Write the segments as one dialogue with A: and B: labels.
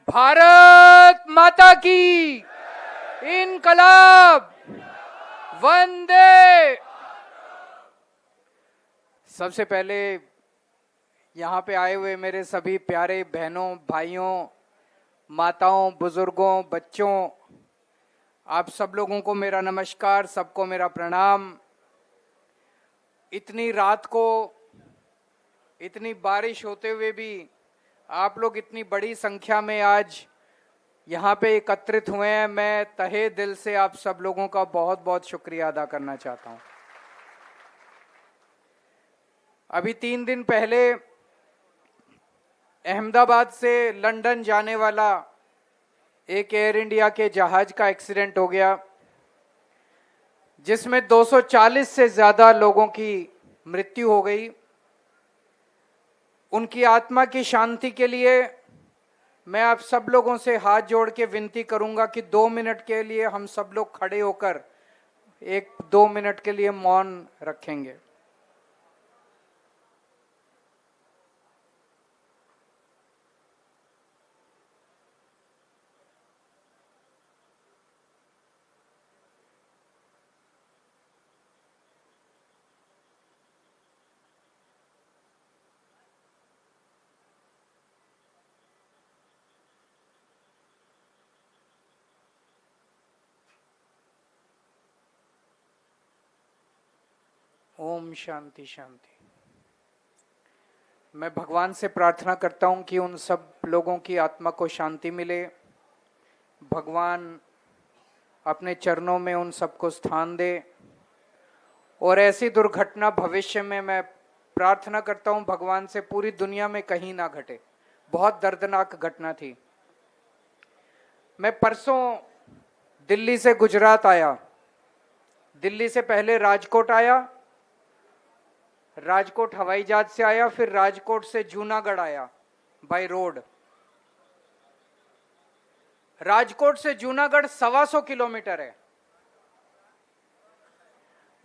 A: भारत माता की इनकलाब वंदे। सबसे पहले यहाँ पे आए हुए मेरे सभी प्यारे बहनों, भाइयों, माताओं, बुजुर्गों, बच्चों, आप सब लोगों को मेरा नमस्कार, सबको मेरा प्रणाम। इतनी रात को, इतनी बारिश होते हुए भी आप लोग इतनी बड़ी संख्या में आज यहाँ पे एकत्रित हुए हैं। मैं तहे दिल से आप सब लोगों का बहुत बहुत शुक्रिया अदा करना चाहता हूँ। अभी 3 दिन पहले अहमदाबाद से लंदन जाने वाला एक एयर इंडिया के जहाज का एक्सीडेंट हो गया, जिसमें 240 से ज्यादा लोगों की मृत्यु हो गई। उनकी आत्मा की शांति के लिए मैं आप सब लोगों से हाथ जोड़ के विनती करूंगा कि 2 मिनट के लिए हम सब लोग खड़े होकर 1-2 मिनट के लिए मौन रखेंगे। ओम शांति शांति। मैं भगवान से प्रार्थना करता हूं कि उन सब लोगों की आत्मा को शांति मिले। भगवान अपने चरणों में उन सबको स्थान दे और ऐसी दुर्घटना भविष्य में मैं प्रार्थना करता हूं भगवान से पूरी दुनिया में कहीं ना घटे। बहुत दर्दनाक घटना थी। मैं परसों दिल्ली से गुजरात आया। दिल्ली से पहले राजकोट आया, राजकोट हवाई जहाज से आया, फिर राजकोट से जूनागढ़ आया बाय रोड। राजकोट से जूनागढ़ 125 किलोमीटर है।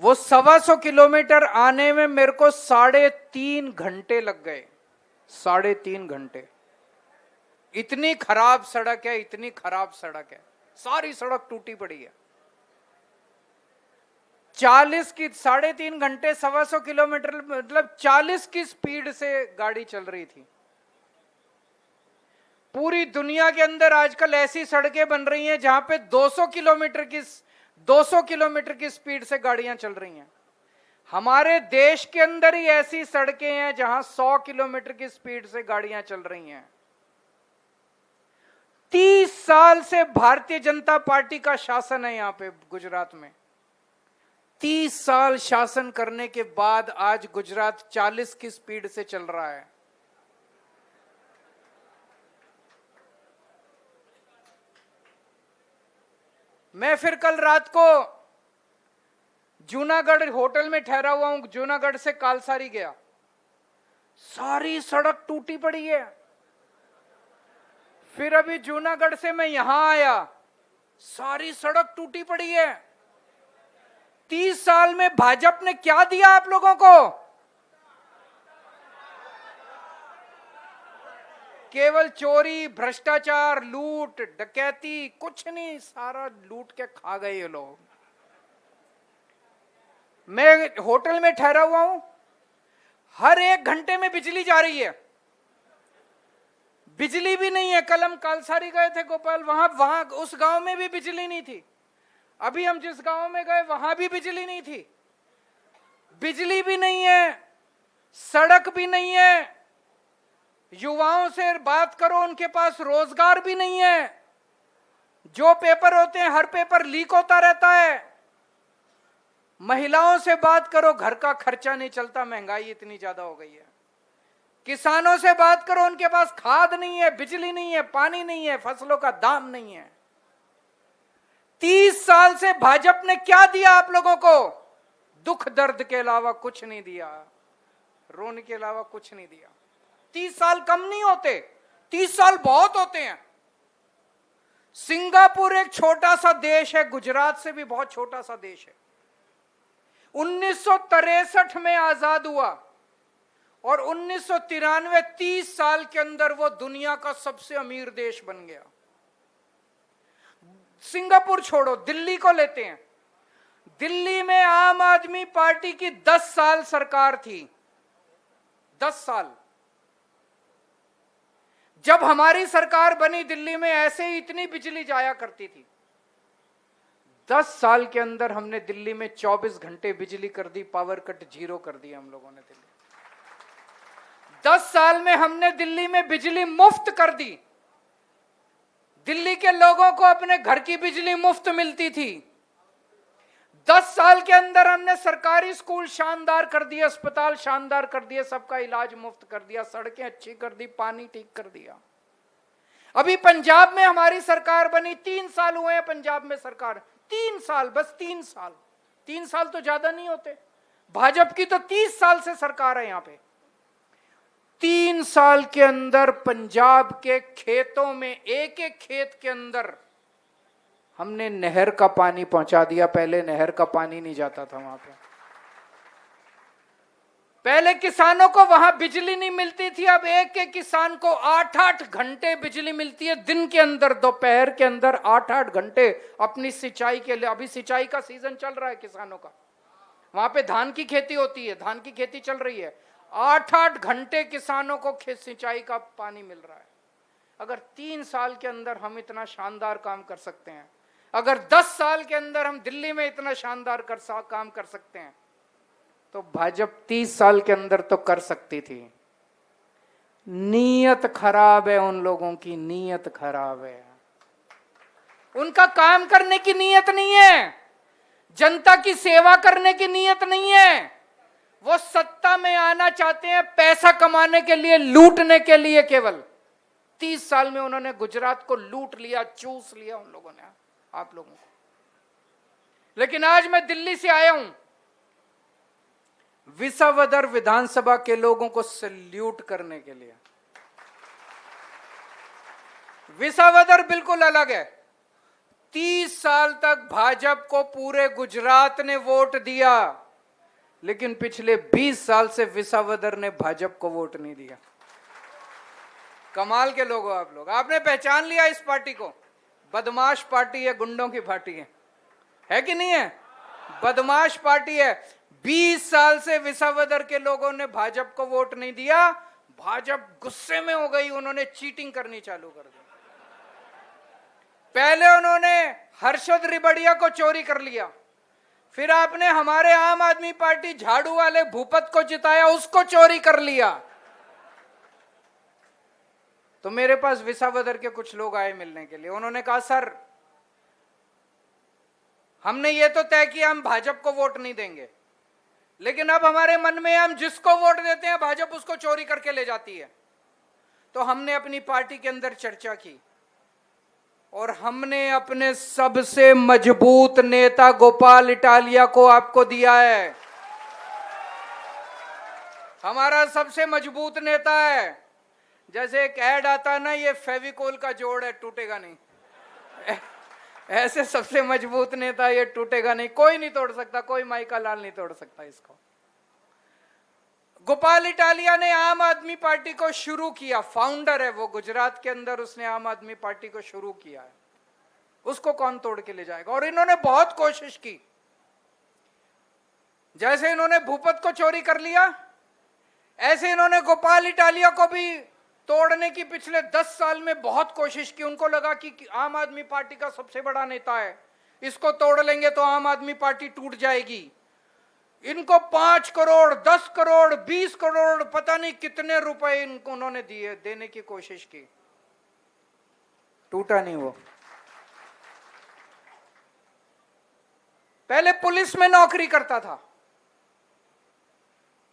A: वो 125 किलोमीटर आने में मेरे को 3.5 घंटे लग गए। 3.5 घंटे। इतनी खराब सड़क है, इतनी खराब सड़क है, सारी सड़क टूटी पड़ी है। 3.5 घंटे 125 किलोमीटर मतलब 40 की स्पीड से गाड़ी चल रही थी। पूरी दुनिया के अंदर आजकल ऐसी सड़कें बन रही हैं जहां पे 200 किलोमीटर की स्पीड से गाड़ियां चल रही हैं। हमारे देश के अंदर ही ऐसी सड़कें हैं जहां 100 किलोमीटर की स्पीड से गाड़ियां चल रही हैं। 30 साल से भारतीय जनता पार्टी का शासन है यहां पे गुजरात में। 30 साल शासन करने के बाद आज गुजरात 40 की स्पीड से चल रहा है। मैं फिर कल रात को जूनागढ़ होटल में ठहरा हुआ हूं। जूनागढ़ से कालसारी गया, सारी सड़क टूटी पड़ी है। फिर अभी जूनागढ़ से मैं यहां आया, सारी सड़क टूटी पड़ी है। 30 साल में भाजपा ने क्या दिया आप लोगों को? केवल चोरी, भ्रष्टाचार, लूट, डकैती, कुछ नहीं, सारा लूट के खा गए ये लोग। मैं होटल में ठहरा हुआ हूं, हर 1 घंटे में बिजली जा रही है। बिजली भी नहीं है। कल हम कालसारी गए थे गोपाल, वहां उस गांव में भी बिजली नहीं थी। अभी हम जिस गांव में गए वहां भी बिजली नहीं थी। बिजली भी नहीं है, सड़क भी नहीं है। युवाओं से बात करो, उनके पास रोजगार भी नहीं है। जो पेपर होते हैं हर पेपर लीक होता रहता है। महिलाओं से बात करो, घर का खर्चा नहीं चलता, महंगाई इतनी ज्यादा हो गई है। किसानों से बात करो, उनके पास खाद नहीं है, बिजली नहीं है, पानी नहीं है, फसलों का दाम नहीं है। 30 साल से भाजपा ने क्या दिया आप लोगों को? दुख दर्द के अलावा कुछ नहीं दिया, रोने के अलावा कुछ नहीं दिया। 30 साल कम नहीं होते, 30 साल बहुत होते हैं। सिंगापुर एक छोटा सा देश है, गुजरात से भी बहुत छोटा सा देश है। 1963 में आजाद हुआ। और 1993 30 साल के अंदर वो दुनिया का सबसे अमीर देश बन गया। सिंगापुर छोड़ो, दिल्ली को लेते हैं। दिल्ली में आम आदमी पार्टी की 10 साल सरकार थी। 10 साल। जब हमारी सरकार बनी दिल्ली में ऐसे ही इतनी बिजली जाया करती थी। 10 साल के अंदर हमने दिल्ली में 24 घंटे बिजली कर दी, पावर कट 0 कर दिया हम लोगों ने दिल्ली। 10 साल में हमने दिल्ली में बिजली मुफ्त कर दी। दिल्ली के लोगों को अपने घर की बिजली मुफ्त मिलती थी। 10 साल के अंदर हमने सरकारी स्कूल शानदार कर दिए, अस्पताल शानदार कर दिए, सबका इलाज मुफ्त कर दिया, सड़कें अच्छी कर दी, पानी ठीक कर दिया। अभी पंजाब में हमारी सरकार बनी, 3 साल हुए हैं पंजाब में सरकार। 3 साल, बस 3 साल। 3 साल तो ज्यादा नहीं होते। भाजपा की तो 30 साल से सरकार है यहां पे। 3 साल के अंदर पंजाब के खेतों में, एक एक खेत के अंदर हमने नहर का पानी पहुंचा दिया। पहले नहर का पानी नहीं जाता था वहां पे। पहले किसानों को वहां बिजली नहीं मिलती थी, अब एक एक किसान को 8-8 घंटे बिजली मिलती है दिन के अंदर, दोपहर के अंदर 8-8 घंटे अपनी सिंचाई के लिए। अभी सिंचाई का सीजन चल रहा है किसानों का, वहां पे धान की खेती होती है, धान की खेती चल रही है। 8-8 घंटे किसानों को सिंचाई का पानी मिल रहा है। अगर 3 साल के अंदर हम इतना शानदार काम कर सकते हैं, अगर 10 साल के अंदर हम दिल्ली में इतना शानदार काम कर सकते हैं, तो भाजपा 30 साल के अंदर तो कर सकती थी। नीयत खराब है उन लोगों की, नीयत खराब है। उनका काम करने की नीयत नहीं है, जनता की सेवा करने की नीयत नहीं है। वो सत्ता में आना चाहते हैं पैसा कमाने के लिए, लूटने के लिए केवल। 30 साल में उन्होंने गुजरात को लूट लिया, चूस लिया उन लोगों ने, आप लोगों को। लेकिन आज मैं दिल्ली से आया हूं, विसावदर विधानसभा के लोगों को सैल्यूट करने के लिए। विसावदर बिल्कुल अलग है। 30 साल तक भाजपा को पूरे गुजरात ने वोट दिया, लेकिन पिछले 20 साल से विसावदर ने भाजपा को वोट नहीं दिया। कमाल के लोग हो आप लोग। आपने पहचान लिया इस पार्टी को। बदमाश पार्टी है, गुंडों की पार्टी है कि नहीं है? बदमाश पार्टी है। 20 साल से विसावदर के लोगों ने भाजपा को वोट नहीं दिया। भाजपा गुस्से में हो गई, उन्होंने चीटिंग करनी चालू कर दी। पहले उन्होंने हर्षद रिबड़िया को चोरी कर लिया, फिर आपने हमारे आम आदमी पार्टी झाड़ू वाले भूपत को जिताया, उसको चोरी कर लिया। तो मेरे पास विसावदर के कुछ लोग आए मिलने के लिए। उन्होंने कहा, सर हमने ये तो तय किया हम भाजपा को वोट नहीं देंगे, लेकिन अब हमारे मन में हम जिसको वोट देते हैं भाजपा उसको चोरी करके ले जाती है। तो हमने अपनी पार्टी के अंदर चर्चा की और हमने अपने सबसे मजबूत नेता गोपाल इटालिया को आपको दिया है। हमारा सबसे मजबूत नेता है। जैसे एक ऐड आता ना, ये फेविकोल का जोड़ है, टूटेगा नहीं। ऐसे सबसे मजबूत नेता, ये टूटेगा नहीं, कोई नहीं तोड़ सकता, कोई माइका लाल नहीं तोड़ सकता इसको। गोपाल इटालिया ने आम आदमी पार्टी को शुरू किया, फाउंडर है वो गुजरात के अंदर, उसने आम आदमी पार्टी को शुरू किया है। उसको कौन तोड़ के ले जाएगा? और इन्होंने बहुत कोशिश की। जैसे इन्होंने भूपत को चोरी कर लिया, ऐसे इन्होंने गोपाल इटालिया को भी तोड़ने की पिछले 10 साल में बहुत कोशिश की। उनको लगा कि आम आदमी पार्टी का सबसे बड़ा नेता है, इसको तोड़ लेंगे तो आम आदमी पार्टी टूट जाएगी। इनको 5 करोड़, 10 करोड़, 20 करोड़, पता नहीं कितने रुपए इनको उन्होंने दिए, देने की कोशिश की, टूटा नहीं वो। पहले पुलिस में नौकरी करता था।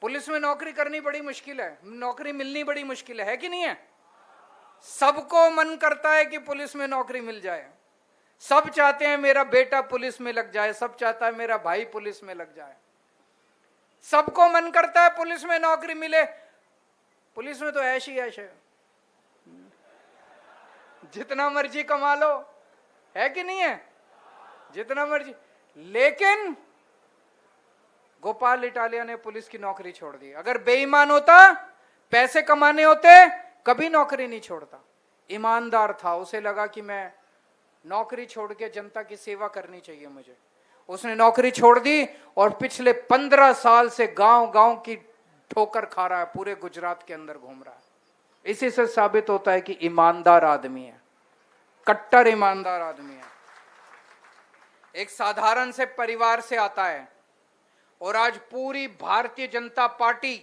A: पुलिस में नौकरी करनी बड़ी मुश्किल है, नौकरी मिलनी बड़ी मुश्किल है कि नहीं है? सबको मन करता है कि पुलिस में नौकरी मिल जाए। सब चाहते हैं मेरा बेटा पुलिस में लग जाए, सब चाहता है मेरा भाई पुलिस में लग जाए, सबको मन करता है पुलिस में नौकरी मिले। पुलिस में तो ऐश ही ऐश है, जितना मर्जी कमा लो, है कि नहीं है? जितना मर्जी। लेकिन गोपाल इटालिया ने पुलिस की नौकरी छोड़ दी। अगर बेईमान होता, पैसे कमाने होते, कभी नौकरी नहीं छोड़ता। ईमानदार था, उसे लगा कि मैं नौकरी छोड़ के जनता की सेवा करनी चाहिए मुझे। उसने नौकरी छोड़ दी और पिछले 15 साल से गांव गांव की ठोकर खा रहा है, पूरे गुजरात के अंदर घूम रहा है। इसी से साबित होता है कि ईमानदार आदमी है, कट्टर ईमानदार आदमी है। एक साधारण से परिवार से आता है और आज पूरी भारतीय जनता पार्टी,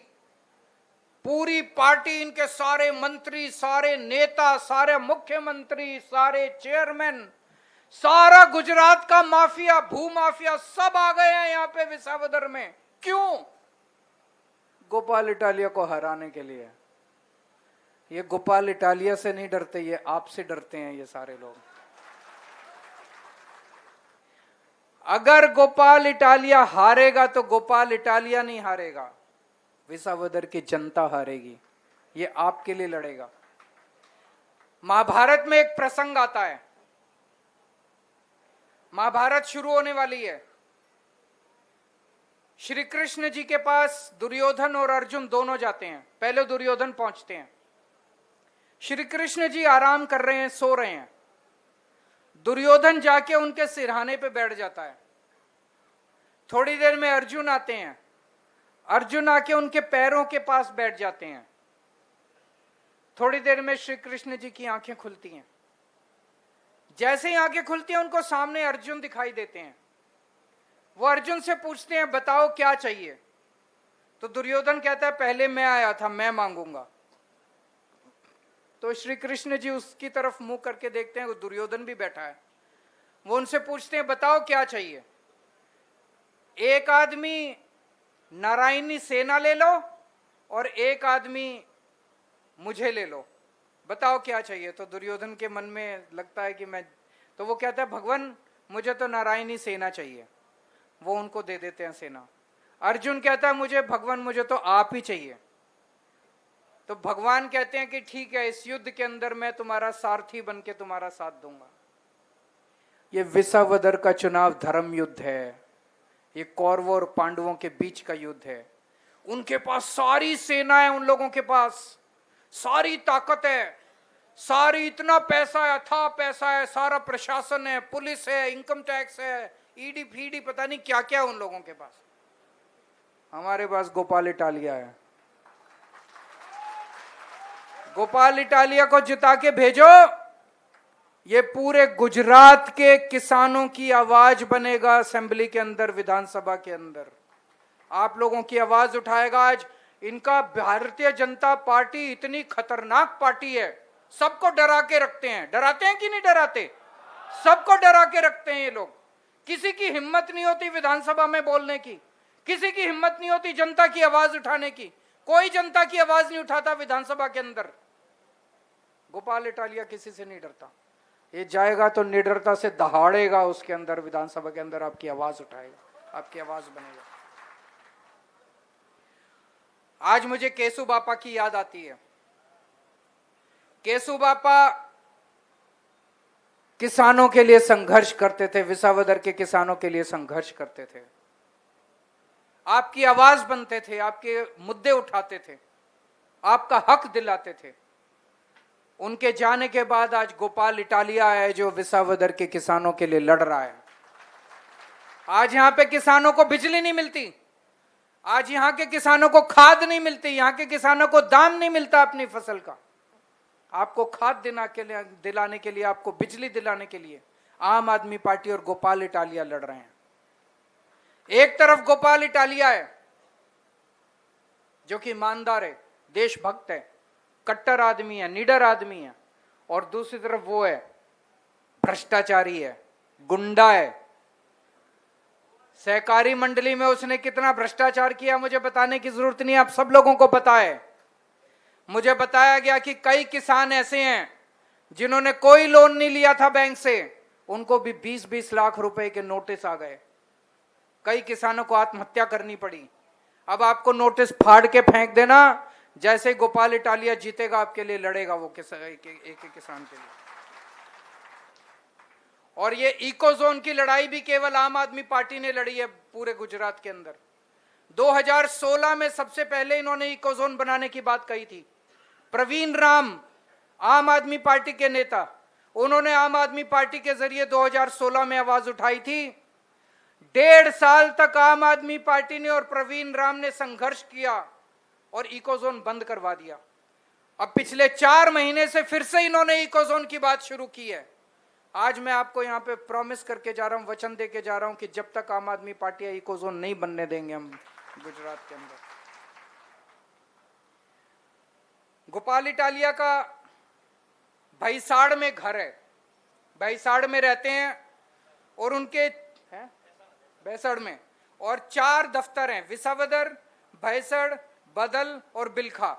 A: पूरी पार्टी, इनके सारे मंत्री, सारे नेता, सारे मुख्यमंत्री, सारे चेयरमैन, सारा गुजरात का माफिया, भू माफिया सब आ गए हैं यहां पे विसावदर में। क्यों? गोपाल इटालिया को हराने के लिए। ये गोपाल इटालिया से नहीं डरते, ये आपसे डरते हैं ये सारे लोग। अगर गोपाल इटालिया हारेगा तो गोपाल इटालिया नहीं हारेगा, विसावदर की जनता हारेगी। ये आपके लिए लड़ेगा। महाभारत में एक प्रसंग आता है, महाभारत शुरू होने वाली है। श्री कृष्ण जी के पास दुर्योधन और अर्जुन दोनों जाते हैं। पहले दुर्योधन पहुंचते हैं। श्री कृष्ण जी आराम कर रहे हैं, सो रहे हैं। दुर्योधन जाके उनके सिरहाने पे बैठ जाता है। थोड़ी देर में अर्जुन आते हैं। अर्जुन आके उनके पैरों के पास बैठ जाते हैं। थोड़ी देर में श्री कृष्ण जी की आंखें खुलती हैं। जैसे ही आंखें खुलती हैं, उनको सामने अर्जुन दिखाई देते हैं। वो अर्जुन से पूछते हैं, बताओ क्या चाहिए? तो दुर्योधन कहता है, पहले मैं आया था, मैं मांगूंगा। तो श्री कृष्ण जी उसकी तरफ मुंह करके देखते हैं, वो दुर्योधन भी बैठा है। वो उनसे पूछते हैं, बताओ क्या चाहिए? एक आदमी नारायणी सेना ले लो और एक आदमी मुझे ले लो, बताओ क्या चाहिए? तो दुर्योधन के मन में लगता है कि तो वो कहता है, भगवान मुझे तो नारायणी सेना चाहिए। वो उनको दे देते हैं सेना। अर्जुन कहता है, मुझे तो आप ही चाहिए। तो भगवान कहते हैं कि ठीक है, इस युद्ध के अंदर मैं तुम्हारा सारथी बन के तुम्हारा साथ दूंगा। ये विसावदर का चुनाव धर्म युद्ध है। ये कौरवों और पांडवों के बीच का युद्ध है। उनके पास सारी सेना है, उन लोगों के पास सारी ताकत है, सारी इतना पैसा है, था पैसा है, सारा प्रशासन है, पुलिस है, इनकम टैक्स है, ईडी फीडी पता नहीं क्या क्या उन लोगों के पास। हमारे पास गोपाल इटालिया है। गोपाल इटालिया को जिता के भेजो, ये पूरे गुजरात के किसानों की आवाज बनेगा असेंबली के अंदर, विधानसभा के अंदर आप लोगों की आवाज उठाएगा। आज इनका भारतीय जनता पार्टी इतनी खतरनाक पार्टी है, सबको डरा के रखते हैं। डराते हैं कि नहीं डराते? सबको डरा के रखते हैं ये लोग। किसी की हिम्मत नहीं होती विधानसभा में बोलने की, किसी की हिम्मत नहीं होती जनता की आवाज उठाने की। कोई जनता की आवाज नहीं उठाता विधानसभा के अंदर। गोपाल इटालिया किसी से नहीं डरता। ये जाएगा तो निडरता से दहाड़ेगा उसके अंदर, विधानसभा के अंदर आपकी आवाज उठाएगा, आपकी आवाज बनेगा। आज मुझे केशु बापा की याद आती है। केशु बापा किसानों के लिए संघर्ष करते थे, विसावदर के किसानों के लिए संघर्ष करते थे, आपकी आवाज बनते थे, आपके मुद्दे उठाते थे, आपका हक दिलाते थे। उनके जाने के बाद आज गोपाल इटालिया है जो विसावदर के किसानों के लिए लड़ रहा है। आज यहां पे किसानों को बिजली नहीं मिलती, आज यहां के किसानों को खाद नहीं मिलती, यहां के किसानों को दाम नहीं मिलता अपनी फसल का। आपको खाद दिलाने के लिए, आपको बिजली दिलाने के लिए आम आदमी पार्टी और गोपाल इटालिया लड़ रहे हैं। एक तरफ गोपाल इटालिया है जो कि ईमानदार है, देशभक्त है, कट्टर आदमी है, निडर आदमी है, और दूसरी तरफ वो है भ्रष्टाचारी है, गुंडा है। सहकारी मंडली में उसने कितना भ्रष्टाचार किया मुझे बताने की जरूरत नहीं, आप सब लोगों को पता है। मुझे बताया गया कि कई किसान ऐसे हैं जिन्होंने कोई लोन नहीं लिया था बैंक से, उनको भी 20-20 लाख रुपए के नोटिस आ गए। कई किसानों को आत्महत्या करनी पड़ी। अब आपको नोटिस फाड़ के फेंक देना, जैसे गोपाल इटालिया जीतेगा आपके लिए लड़ेगा वो एक किसान के लिए। और ये इको जोन की लड़ाई भी केवल आम आदमी पार्टी ने लड़ी है पूरे गुजरात के अंदर। 2016 में सबसे पहले इन्होंने इकोजोन बनाने की बात कही थी। प्रवीण राम, आम आदमी पार्टी के नेता, उन्होंने आम आदमी पार्टी के जरिए 2016 में आवाज उठाई थी। 1.5 साल तक आम आदमी पार्टी ने और प्रवीण राम ने संघर्ष किया और इकोजोन बंद करवा दिया। अब पिछले 4 महीने से फिर से इन्होंने इकोजोन की बात शुरू की है। आज मैं आपको यहां पे प्रॉमिस करके जा रहा हूं, वचन दे के जा रहा हूं कि जब तक आम आदमी पार्टी इकोजोन नहीं बनने देंगे हम गुजरात के अंदर। गोपाल इटालिया का भैसाड़ में घर है, भैसाड़ में रहते हैं और उनके भैसड़ में, और 4 दफ्तर हैं, विसावदर, भैसड़, बदल और बिलखा।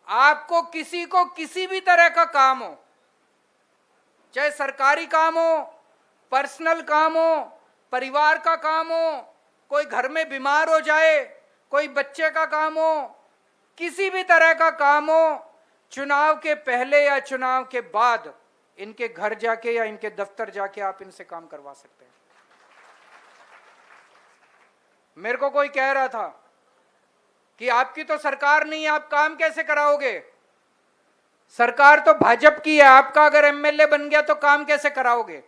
A: आपको किसी को किसी भी तरह का काम हो, चाहे सरकारी काम हो, पर्सनल काम हो, परिवार का काम हो, कोई घर में बीमार हो जाए, कोई बच्चे का काम हो, किसी भी तरह का काम हो, चुनाव के पहले या चुनाव के बाद इनके घर जाके या इनके दफ्तर जाके आप इनसे काम करवा सकते हैं। मेरे को कोई कह रहा था कि आपकी तो सरकार नहीं है, आप काम कैसे कराओगे? सरकार तो भाजपा की है, आपका अगर एमएलए बन गया तो काम कैसे कराओगे?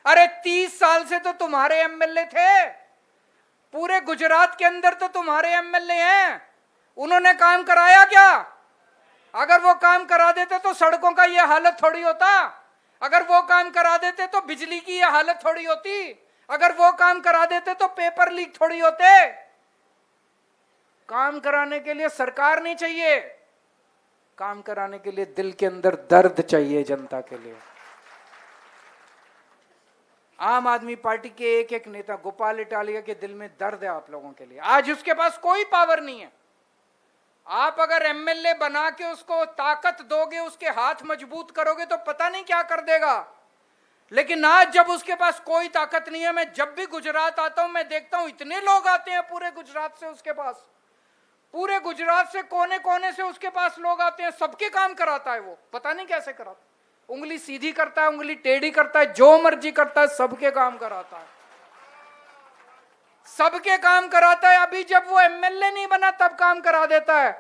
A: अरे 30 साल से तो तुम्हारे एमएलए थे, पूरे गुजरात के अंदर तो तुम्हारे एमएलए हैं, उन्होंने काम कराया क्या? अगर वो काम करा देते तो सड़कों का ये हालत थोड़ी होता, अगर वो काम करा देते तो बिजली की ये हालत थोड़ी होती, अगर वो काम करा देते तो पेपर लीक थोड़ी होते। काम कराने के लिए सरकार नहीं चाहिए, काम कराने के लिए दिल के अंदर दर्द चाहिए जनता के लिए। आम आदमी पार्टी के एक एक नेता, गोपाल इटालिया के दिल में दर्द है आप लोगों के लिए। आज उसके पास कोई पावर नहीं है, आप अगर एमएलए बना के उसको ताकत दोगे, उसके हाथ मजबूत करोगे तो पता नहीं क्या कर देगा। लेकिन आज जब उसके पास कोई ताकत नहीं है, मैं जब भी गुजरात आता हूं मैं देखता हूं इतने लोग आते हैं पूरे गुजरात से उसके पास, पूरे गुजरात से कोने कोने से उसके पास लोग आते हैं, सबके काम कराता है वो, पता नहीं कैसे कराता, उंगली सीधी करता है, उंगली टेढ़ी करता है, जो मर्जी करता है, सबके काम कराता है, सबके काम कराता है। अभी जब वो एमएलए नहीं बना तब काम करा देता है।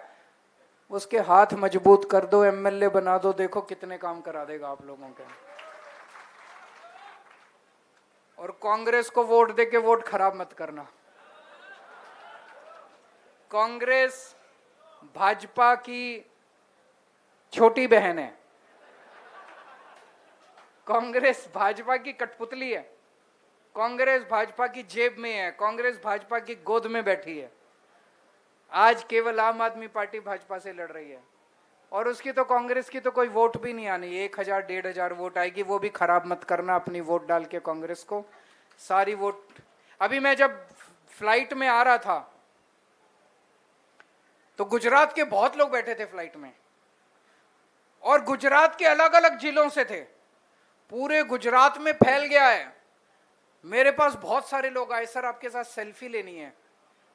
A: उसके हाथ मजबूत कर दो, एमएलए बना दो, देखो कितने काम करा देगा आप लोगों के। और कांग्रेस को वोट देके वोट खराब मत करना। कांग्रेस भाजपा की छोटी बहन है, कांग्रेस भाजपा की कठपुतली है, कांग्रेस भाजपा की जेब में है, कांग्रेस भाजपा की गोद में बैठी है। आज केवल आम आदमी पार्टी भाजपा से लड़ रही है और उसकी तो कांग्रेस की तो कोई वोट भी नहीं आनी, 1000 1500 वोट आएगी, वो भी खराब मत करना अपनी वोट डाल के कांग्रेस को, सारी वोट। अभी मैं जब फ्लाइट में आ रहा था तो गुजरात के बहुत लोग बैठे थे फ्लाइट में और गुजरात के अलग अलग जिलों से थे, पूरे गुजरात में फैल गया है। मेरे पास बहुत सारे लोग आए, सर आपके साथ सेल्फी लेनी है।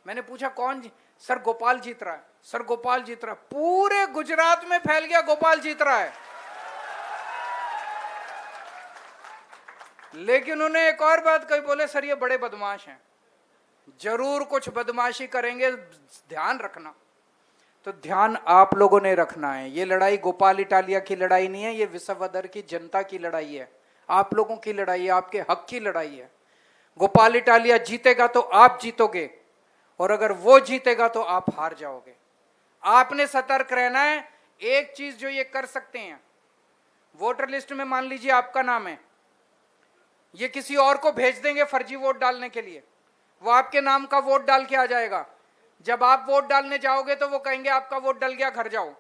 A: मैंने पूछा कौन? सर गोपाल जीत रहा है, सर गोपाल जीत रहा है। पूरे गुजरात में फैल गया गोपाल जीत रहा है। लेकिन उन्हें एक और बात कही, बोले सर ये बड़े बदमाश हैं, जरूर कुछ बदमाशी करेंगे, ध्यान रखना। तो ध्यान आप लोगों ने रखना है। ये लड़ाई गोपाल इटालिया की लड़ाई नहीं है, ये विसावदर की जनता की लड़ाई है, आप लोगों की लड़ाई है, आपके हक की लड़ाई है। गोपाल इटालिया जीतेगा तो आप जीतोगे और अगर वो जीतेगा तो आप हार जाओगे। आपने सतर्क रहना है। एक चीज जो ये कर सकते हैं, वोटर लिस्ट में मान लीजिए आपका नाम है, ये किसी और को भेज देंगे फर्जी वोट डालने के लिए, वो आपके नाम का वोट डाल के आ जाएगा। जब आप वोट डालने जाओगे तो वो कहेंगे आपका वोट डल गया, घर जाओ।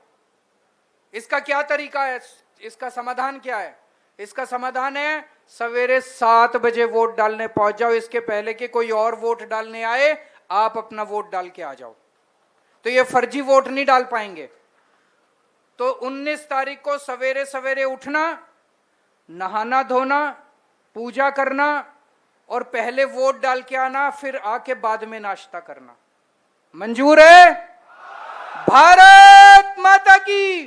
A: इसका क्या तरीका है? इसका समाधान क्या है? इसका समाधान है सवेरे 7 बजे वोट डालने पहुंच जाओ, इसके पहले कि कोई और वोट डालने आए आप अपना वोट डाल के आ जाओ, तो ये फर्जी वोट नहीं डाल पाएंगे। तो 19 तारीख को सवेरे सवेरे उठना, नहाना धोना, पूजा करना और पहले वोट डाल के आना, फिर आके बाद में नाश्ता करना। मंजूर है? भारत माता की